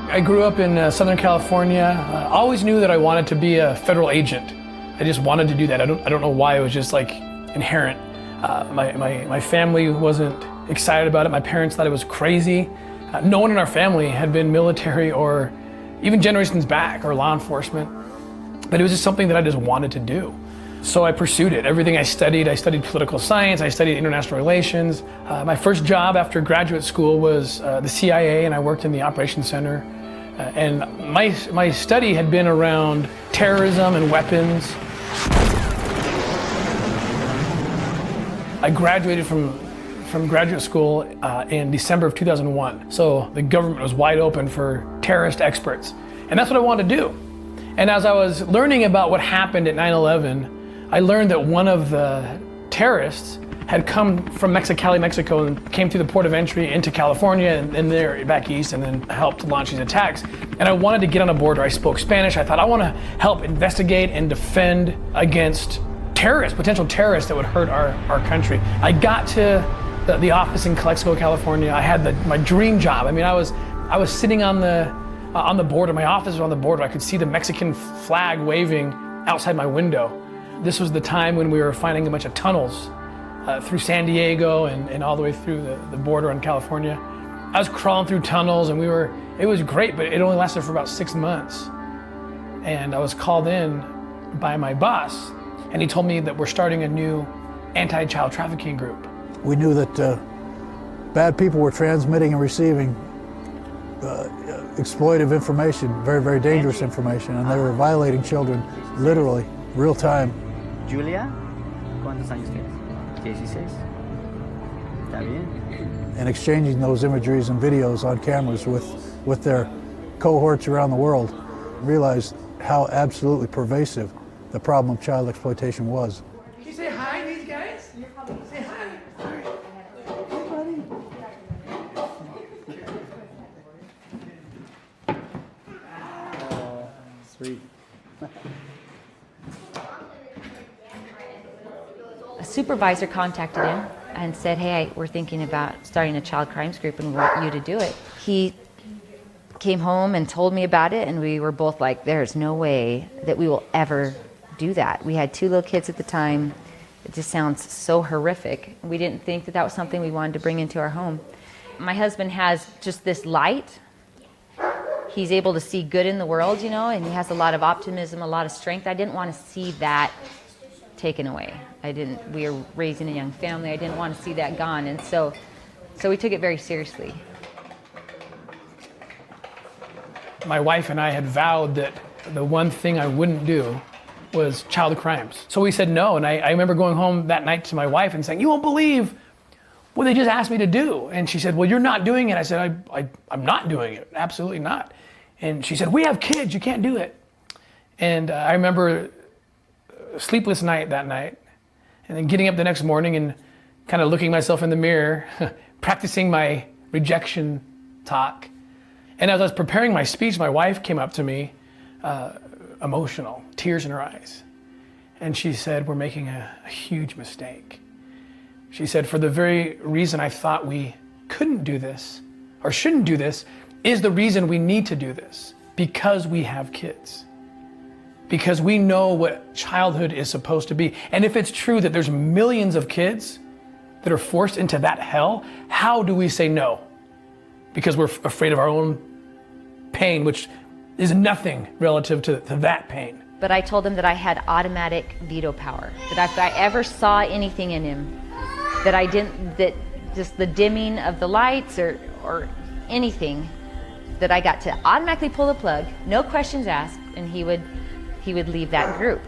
I grew up in Southern California. Always knew that I wanted to be a federal agent. I just wanted to do that. I don't know why. It was just like inherent. My family wasn't excited about it. My parents thought it was crazy. No one in our family had been military or even generations back or law enforcement. But it was just something that I just wanted to do. So I pursued it. Everything I studied political science, I studied international relations. My first job after graduate school was the CIA, and I worked in the operations center. And my study had been around terrorism and weapons. I graduated from graduate school in December of 2001. So the government was wide open for terrorist experts. And that's what I wanted to do. And as I was learning about what happened at 9/11, I learned that one of the terrorists had come from Mexicali, Mexico, and came through the port of entry into California and there back east, and then helped launch these attacks. And I wanted to get on a border. I spoke Spanish. I thought I want to help investigate and defend against terrorists, potential terrorists that would hurt our country. I got to the office in Calexico, California. I had my dream job. I mean, I was sitting on the border. My office was on the border. I could see the Mexican flag waving outside my window. This was the time when we were finding a bunch of tunnels through San Diego and all the way through the border in California. I was crawling through tunnels, and it was great, but it only lasted for about 6 months. And I was called in by my boss, and he told me that we're starting a new anti-child trafficking group. We knew that bad people were transmitting and receiving exploitive information, very, very dangerous information, and they were violating children, literally, real time. Julia, ¿cuántos años tienes? 16. ¿Está bien? And exchanging those imageries and videos on cameras with their cohorts around the world, realized how absolutely pervasive the problem of child exploitation was. Can you say hi to these guys? Say hi. Sweet. A supervisor contacted him and said, hey, we're thinking about starting a child crimes group and we want you to do it. He came home and told me about it, and we were both like, there's no way that we will ever do that. We had 2 little kids at the time. It just sounds so horrific. We didn't think that was something we wanted to bring into our home. My husband has just this light. He's able to see good in the world, you know, and he has a lot of optimism, a lot of strength. I didn't want to see that taken away. We were raising a young family. I didn't want to see that gone. And so we took it very seriously. My wife and I had vowed that the one thing I wouldn't do was child crimes. So we said no, and I remember going home that night to my wife and saying, you won't believe what they just asked me to do. And she said, well, you're not doing it. I said, I'm not doing it, absolutely not. And she said, we have kids, you can't do it. And I remember a sleepless night that night, and then getting up the next morning and kind of looking myself in the mirror, practicing my rejection talk. And as I was preparing my speech, my wife came up to me, emotional, tears in her eyes. And she said, we're making a huge mistake. She said, for the very reason I thought we couldn't do this or shouldn't do this is the reason we need to do this, because we have kids. Because we know what childhood is supposed to be. And if it's true that there's millions of kids that are forced into that hell, how do we say no? Because we're afraid of our own pain, which is nothing relative to that pain. But I told him that I had automatic veto power, that if I ever saw anything in him, that just the dimming of the lights or anything, that I got to automatically pull the plug, no questions asked, and he would leave that group.